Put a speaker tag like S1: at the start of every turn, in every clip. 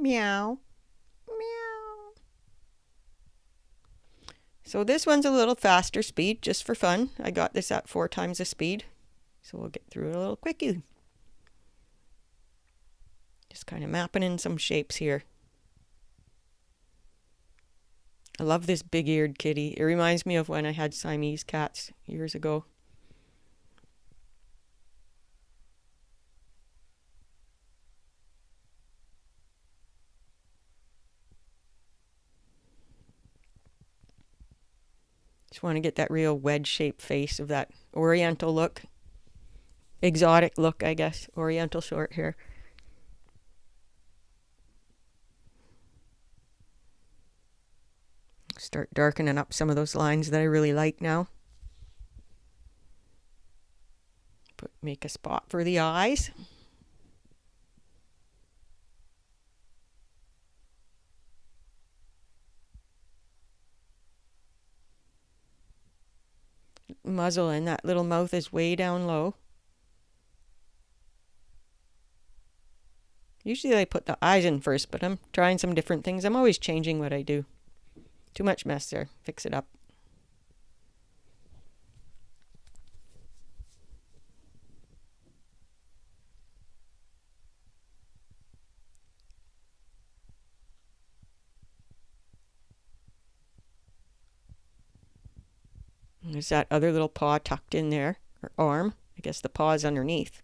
S1: Meow. Meow. So this one's a little faster speed, just for fun. I got this at 4 times the speed. So we'll get through it a little quickie. Just kind of mapping in some shapes here. I love this big-eared kitty. It reminds me of when I had Siamese cats years ago. Just want to get that real wedge-shaped face of that oriental look. Exotic look, I guess. Oriental short hair. Start darkening up some of those lines that I really like now. Make a spot for the eyes. Muzzle, and that little mouth is way down low. Usually I put the eyes in first, but I'm trying some different things. I'm always changing what I do. Too much mess there. Fix it up. There's that other little paw tucked in there, or arm. I guess the paw's underneath.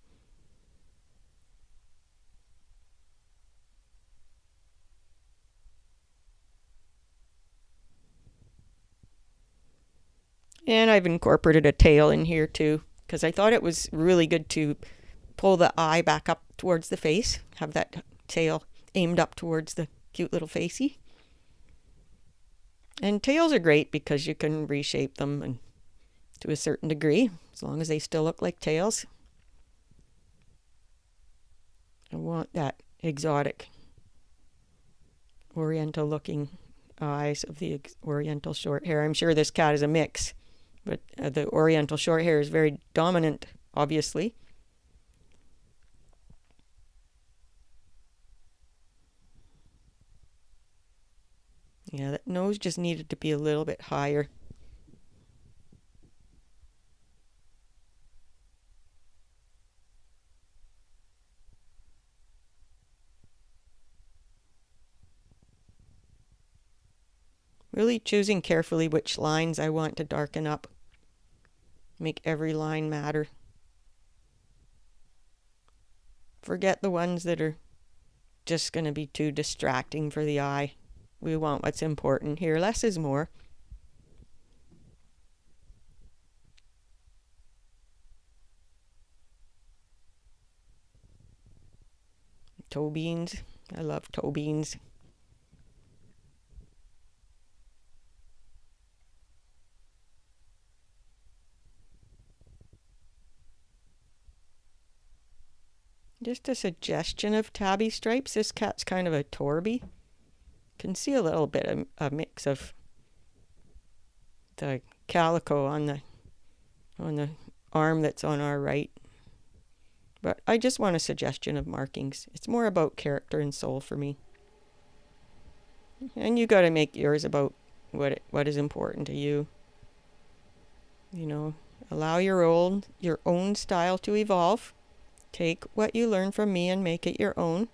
S1: And I've incorporated a tail in here too, because I thought it was really good to pull the eye back up towards the face, have that tail aimed up towards the cute little facey. And tails are great because you can reshape them and to a certain degree, as long as they still look like tails. I want that exotic oriental looking eyes of the oriental short hair. I'm sure this cat is a mix, but the oriental short hair is very dominant, obviously. Yeah, that nose just needed to be a little bit higher. Really choosing carefully which lines I want to darken up. Make every line matter. Forget the ones that are just going to be too distracting for the eye. We want what's important here. Less is more. Toe beans. I love toe beans. Just a suggestion of tabby stripes. This cat's kind of a Torby. Can see a little bit of a mix of the calico on the arm that's on our right. But I just want a suggestion of markings. It's more about character and soul for me. And you got to make yours about what is important to you. You know, allow your own style to evolve. Take what you learn from me and make it your own.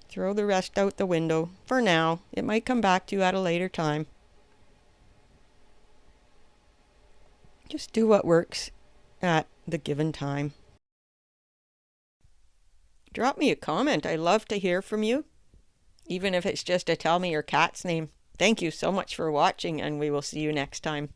S1: Throw the rest out the window for now. It might come back to you at a later time. Just do what works at the given time. Drop me a comment. I love to hear from you, even if it's just to tell me your cat's name. Thank you so much for watching, and we will see you next time.